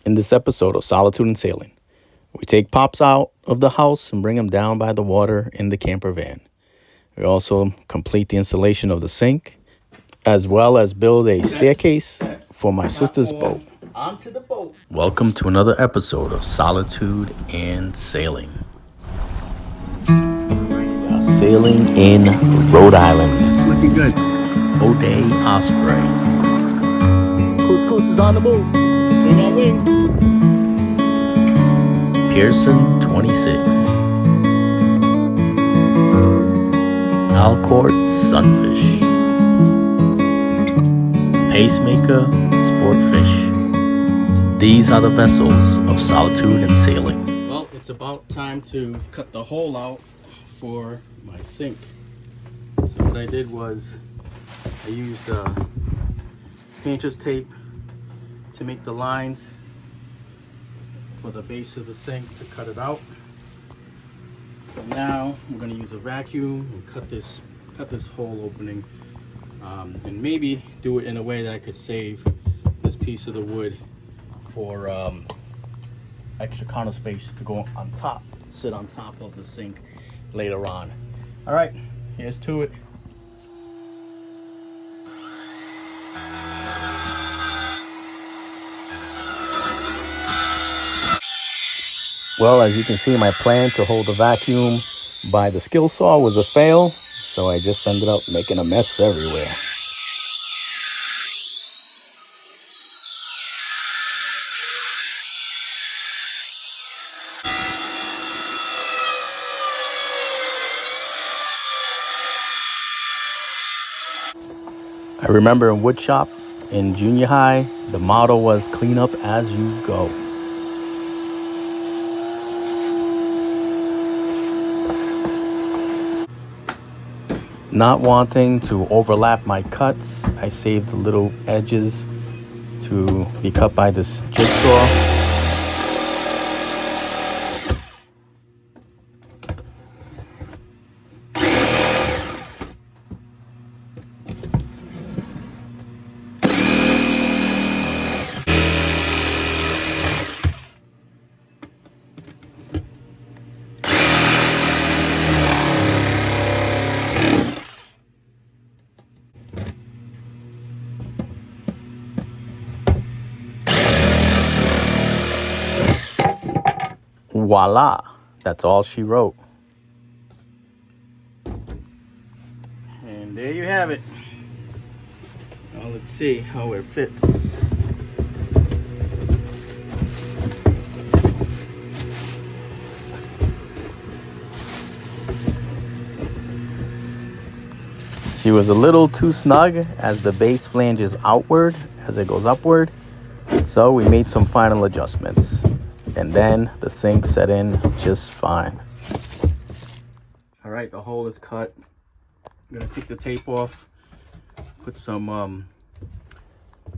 In this episode of Solitude and Sailing, we take Pops out of the house and bring him down by the water in the camper van. We also complete the installation of the sink, as well as build a staircase for my sister's boat. Onto the boat. Welcome to another episode of Solitude and Sailing. We are sailing in Rhode Island. Looking good. Toto Asbury. Couscous is on the move. Wing on wing. Pearson 26. Alcourt Sunfish. Pacemaker Sportfish. These are the vessels of Solitude and Sailing. Well, it's about time to cut the hole out for my sink. So what I did was I used painter's tape to make the lines for the base of the sink to cut it out. But now I'm going to use a vacuum and cut this hole opening, and maybe do it in a way that I could save this piece of the wood for extra counter space to go on top, sit on top of the sink later on. All right, here's to it. Well, as you can see, my plan to hold the vacuum by the skill saw was a fail, so I just ended up making a mess everywhere. I remember in woodshop in junior high, the motto was clean up as you go. Not wanting to overlap my cuts, I saved the little edges to be cut by this jigsaw. Voila, that's all she wrote. And there you have it. Now let's see how it fits. She was a little too snug as the base flange is outward as it goes upward. So we made some final adjustments. And then the sink set in just fine. All right, the hole is cut. I'm gonna take the tape off, put some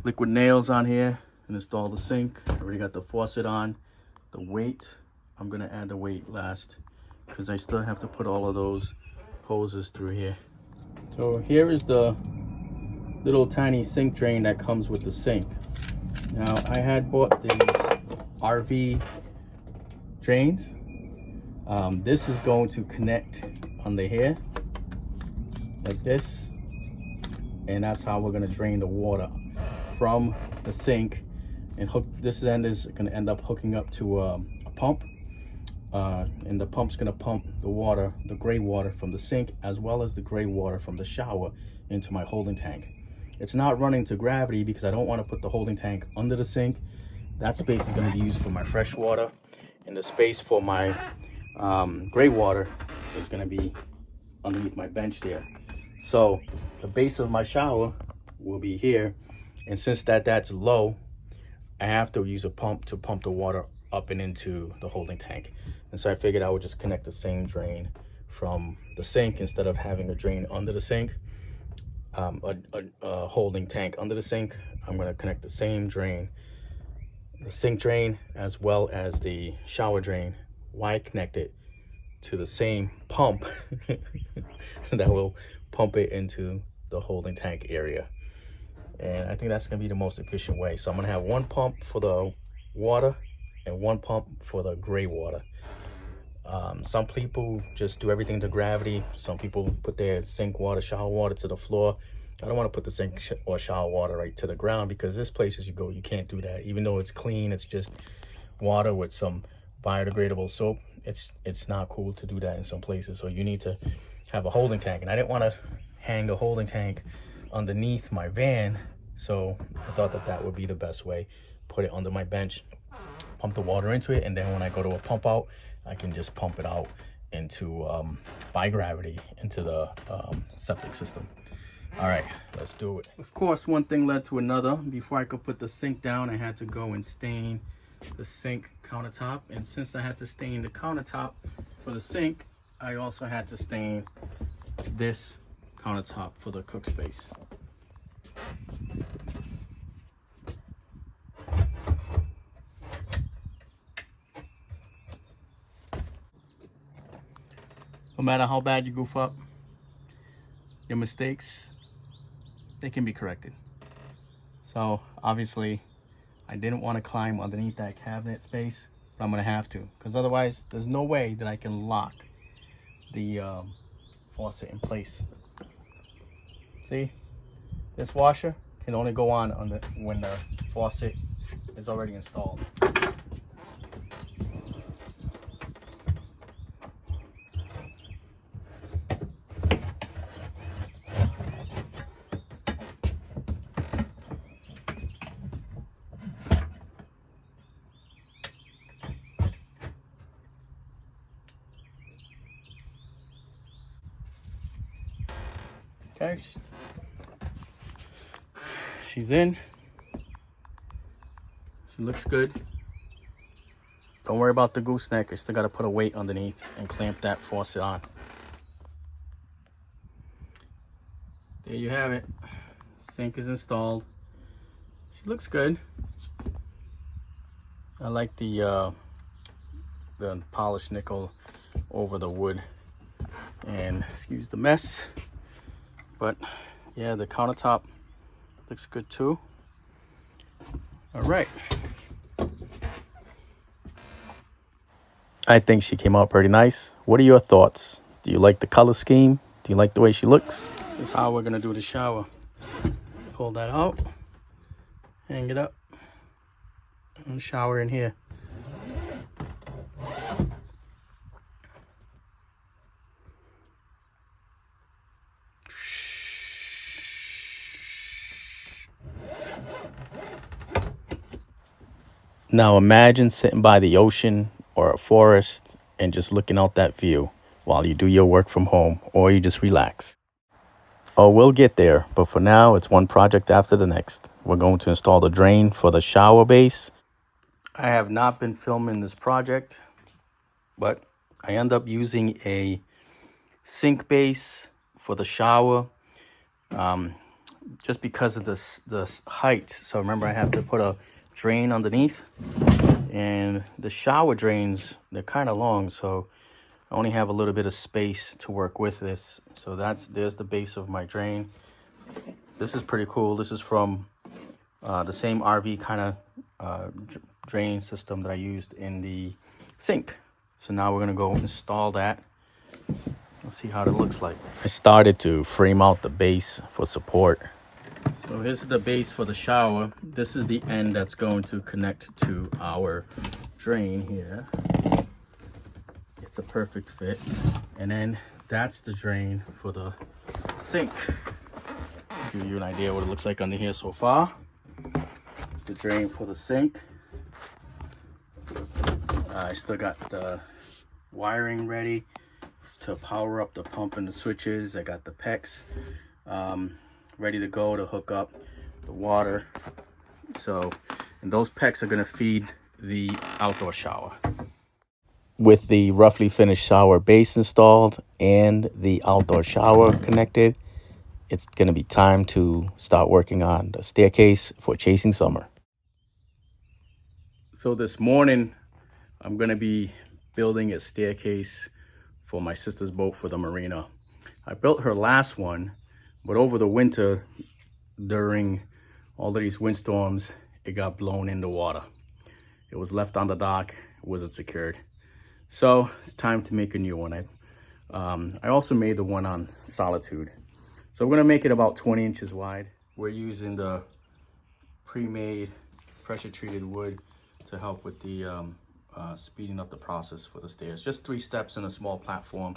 liquid nails on here, and install the sink. I already got the faucet on. The weight, I'm gonna add the weight last because I still have to put all of those hoses through here. So here is the little tiny sink drain that comes with the sink. Now I had bought these RV drains. This is going to connect under here like this, and that's how we're going to drain the water from the sink and hook. This end is going to end up hooking up to a pump, and the pump's going to pump the water, the gray water from the sink as well as the gray water from the shower into my holding tank. It's not running to gravity because I don't want to put the holding tank under the sink. That space is going to be used for my fresh water, and the space for my gray water is going to be underneath my bench there. So the base of my shower will be here, and since that's low, I have to use a pump to pump the water up and into the holding tank. And so I figured I would just connect the same drain from the sink instead of having a drain under the sink, a holding tank under the sink. I'm going to connect the same drain, the sink drain as well as the shower drain. Why connect it to the same pump that will pump it into the holding tank area? And I think that's going to be the most efficient way. So I'm going to have one pump for the water and 1 pump for the gray water. Some people just do everything to gravity. Some people put their sink water, shower water to the floor. I don't want to put the sink or shower water right to the ground, because there's places you go, you can't do that. Even though it's clean, it's just water with some biodegradable soap. It's not cool to do that in some places. So you need to have a holding tank. And I didn't want to hang a holding tank underneath my van. So I thought that that would be the best way. Put it under my bench, pump the water into it, and then when I go to a pump out, I can just pump it out into by gravity into the septic system. All right, let's do it. Of course, one thing led to another. Before I could put the sink down, I had to go and stain the sink countertop. And since I had to stain the countertop for the sink, I also had to stain this countertop for the cook space. No matter how bad you goof up, your mistakes, they can be corrected. So obviously I didn't want to climb underneath that cabinet space, but I'm gonna have to, because otherwise there's no way that I can lock the faucet in place. See, this washer can only go on when the faucet is already installed. Okay, she's in. She looks good. Don't worry about the gooseneck. I still got to put a weight underneath and clamp that faucet on. There you have it. Sink is installed. She looks good. I like the polished nickel over the wood. And excuse the mess. But yeah, the countertop looks good too. All right. I think she came out pretty nice. What are your thoughts? Do you like the color scheme? Do you like the way she looks? This is how we're gonna do the shower. Pull that out, hang it up, and shower in here. Now imagine sitting by the ocean or a forest and just looking out that view while you do your work from home, or you just relax. Oh, we'll get there, but for now, it's one project after the next. We're going to install the drain for the shower base. I have not been filming this project, but I end up using a sink base for the shower, just because of the height. So remember, I have to put a drain underneath, and the shower drains, they're kind of long, so I only have a little bit of space to work with this. So there's the base of my drain. This is pretty cool. This is from the same RV kind of drain system that I used in the sink. So now we're gonna go install that. Let's see how it looks like. I started to frame out the base for support. So here's the base for the shower. This is the end that's going to connect to our drain here. It's a perfect fit. And then that's the drain for the sink. Give you an idea what it looks like under here so far. It's the drain for the sink. I still got the wiring ready to power up the pump and the switches. I got the PEX ready to go to hook up the water. So, and those PEX are gonna feed the outdoor shower. With the roughly finished shower base installed and the outdoor shower connected, it's gonna be time to start working on the staircase for chasing summer. So this morning, I'm gonna be building a staircase for my sister's boat for the marina. I built her last one, but over the winter, during all of these windstorms, it got blown in the water. It was left on the dock, it wasn't secured. So it's time to make a new one. I also made the one on Solitude. So we're gonna make it about 20 inches wide. We're using the pre-made pressure treated wood to help with the speeding up the process for the stairs. Just 3 steps in a small platform,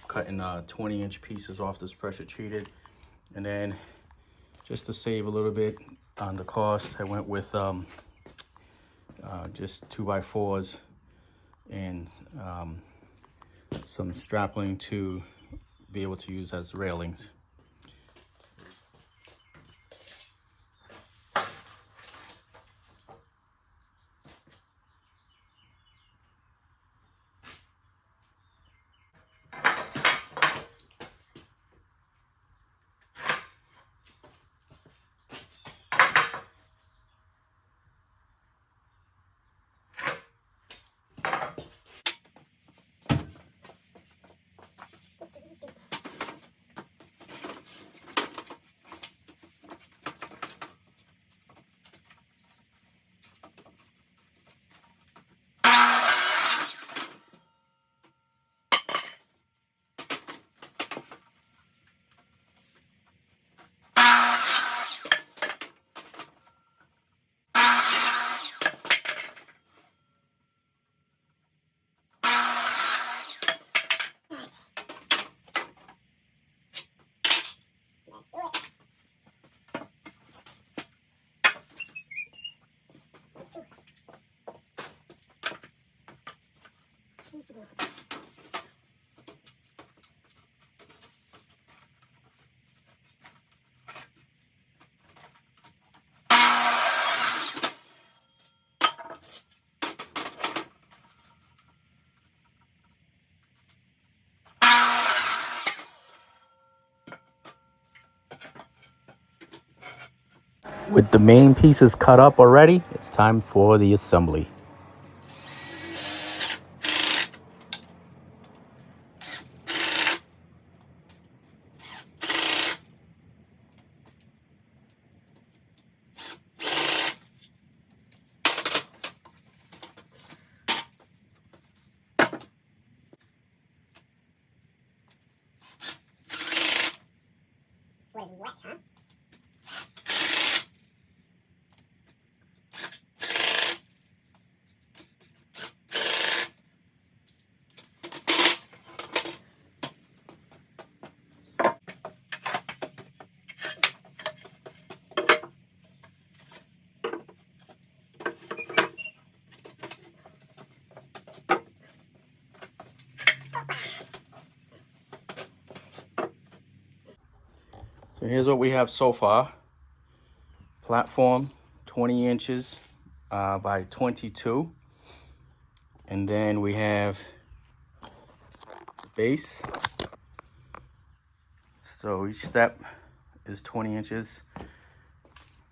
cutting 20-inch pieces off this pressure treated. And then just to save a little bit on the cost, I went with just 2x4s and some strapling to be able to use as railings. With the main pieces cut up already, it's time for the assembly. Was wet, huh? So here's what we have so far. Platform, 20 inches by 22. And then we have base. So each step is 20 inches.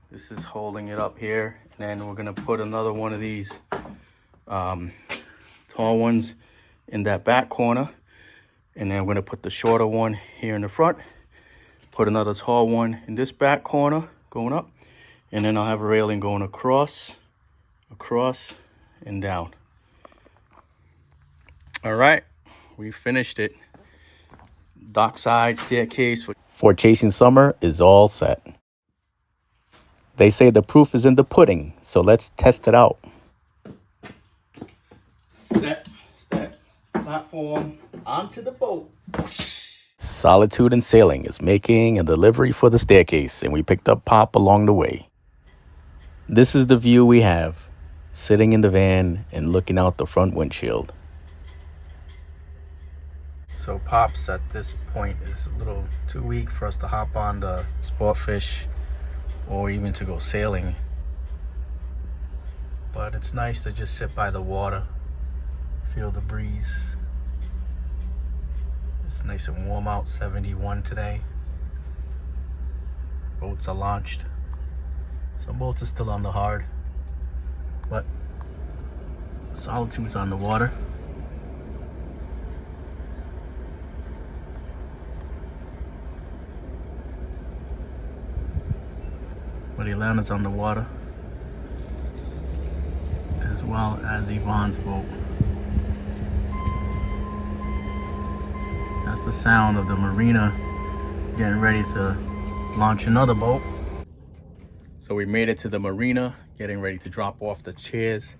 This is holding it up here. And then we're gonna put another one of these tall ones in that back corner. And then we're gonna put the shorter one here in the front. Put another tall one in this back corner going up. And then I'll have a railing going across, and down. All right, we finished it. Dockside staircase for chasing summer is all set. They say the proof is in the pudding, so let's test it out. Step, platform, onto the boat. Solitude and Sailing is making a delivery for the staircase, and we picked up Pop along the way. This is the view we have, sitting in the van and looking out the front windshield. So Pop's at this point is a little too weak for us to hop on the sport fish or even to go sailing. But it's nice to just sit by the water, feel the breeze. It's nice and warm out, 71 today. Boats are launched. Some boats are still on the hard, but Solitude's on the water. But Atlanta's on the water. As as well as Yvonne's boat. That's the sound of the marina getting ready to launch another boat. So we made it to the marina, getting ready to drop off the chairs.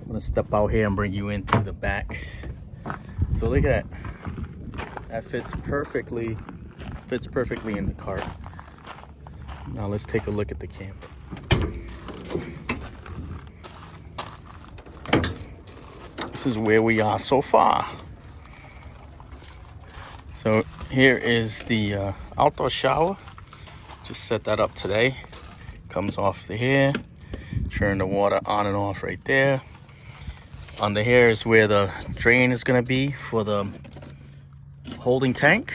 I'm gonna step out here and bring you in through the back. So look at that. That fits perfectly in the cart. Now let's take a look at the camp. This is where we are so far. So here is the outdoor shower. Just set that up today. Comes off to here. Turn the water on and off right there. Under here is where the drain is gonna be for the holding tank.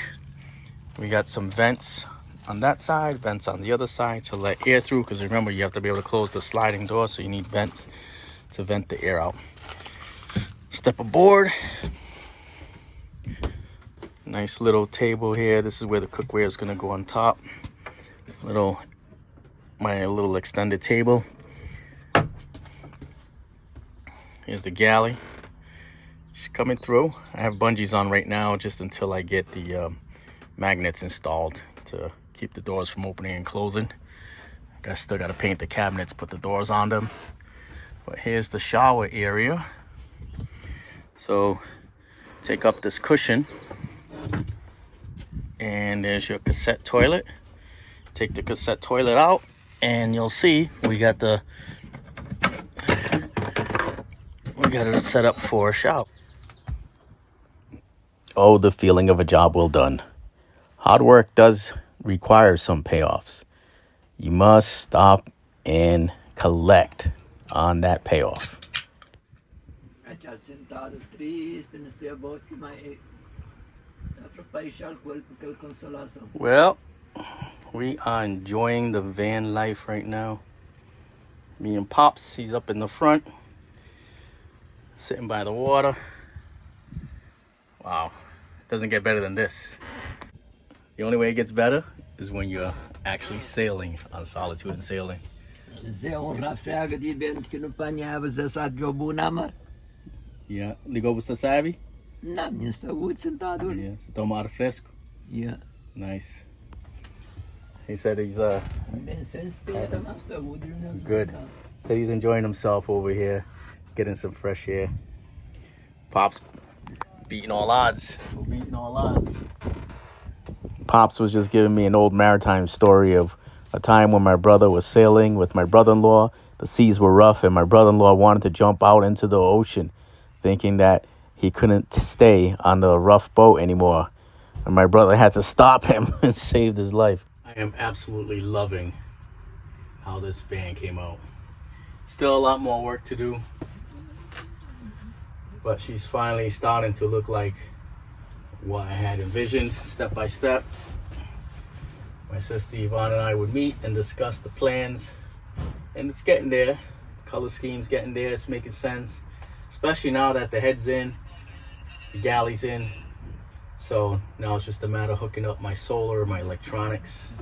We got some vents on that side, vents on the other side to let air through, because remember, you have to be able to close the sliding door, so you need vents to vent the air out. Step aboard. Nice little table here. This is where the cookware is gonna go on top. My little extended table. Here's the galley. She's coming through. I have bungees on right now just until I get the magnets installed to keep the doors from opening and closing. I still got to paint the cabinets, put the doors on them. But here's the shower area. So take up this cushion, and there's your cassette toilet. Take the cassette toilet out, and you'll see we got it set up for a shower. Oh, the feeling of a job well done. Hard work does require some payoffs. You must stop and collect on that payoff. Well, we are enjoying the van life right now. Me and Pops, he's up in the front, sitting by the water. Wow, it doesn't get better than this. The only way it gets better is when you're actually sailing on Solitude and Sailing. Yeah, ligou você sabe? Não, minha saúde sentado. Yeah, você toma ar fresco? Yeah. Nice. He said he's good. Said he's enjoying himself over here, getting some fresh air. Pops beating all odds. Pops was just giving me an old maritime story of a time when my brother was sailing with my brother-in-law. The seas were rough, and my brother-in-law wanted to jump out into the ocean, thinking that he couldn't stay on the rough boat anymore. And my brother had to stop him and saved his life. I am absolutely loving how this van came out. Still a lot more work to do, but she's finally starting to look like what I had envisioned, step by step. My sister Yvonne and I would meet and discuss the plans, and it's getting there. Color scheme's getting there. It's making sense, especially now that the head's in, the galley's in. So now it's just a matter of hooking up my solar, my electronics,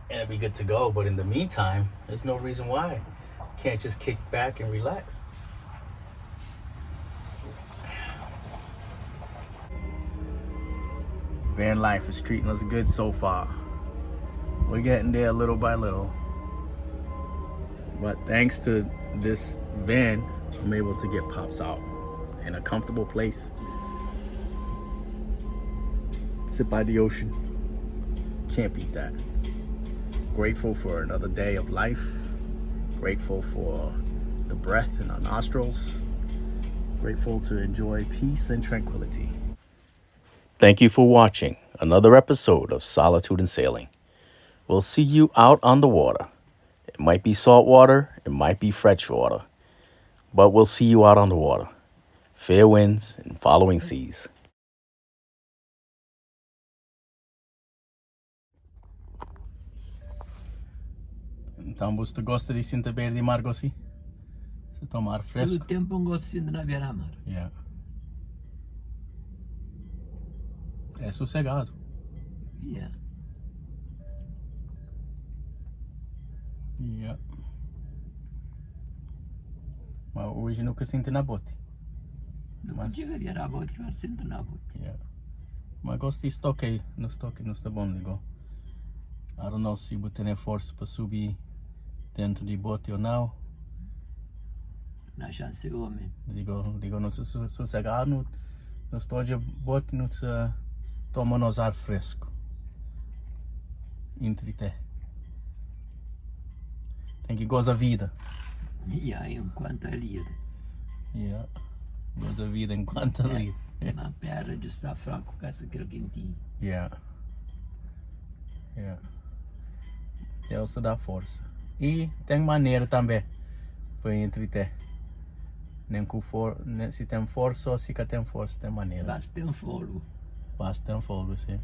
and it'll be good to go. But in the meantime, there's no reason why I can't just kick back and relax. Van life is treating us good so far. We're getting there little by little. But thanks to this van, I'm able to get Pops out in a comfortable place. Sit by the ocean. Can't beat that. Grateful for another day of life. Grateful for the breath in our nostrils. Grateful to enjoy peace and tranquility. Thank you for watching another episode of Solitude and Sailing. We'll see you out on the water. It might be salt water, it might be fresh water, but we'll see you out on the water. Fair winds and following seas. Então, você gosta de sentir beira de mar assim? Se tomar fresco? Todo tempo gosto de na beira-mar. Yeah. É sossegado. Yeah. Yeah. Mas hoje nunca sinto na bote. Não podia vir a bote que vai sentar na bote. Yeah. Mas gosto de estoque, no estoque não está bom, digo. I don't know se vou ter força para subir dentro de bote ou não. Na chance homem. Digo, não se sossegar, não estou de bote, não se toma nos ar fresco. Entrete. Tem que gozar a vida. E aí, enquanto é lida. Yeah. Goza a vida enquanto ali. Na perna de estar fraco com essa quentinha. Yeah. Yeah. Deus te dá força. E tem maneira também para entreter. Nem com se tem força ou se tem força, tem maneira. Basta ter um fogo. Basta ter fogo, sim.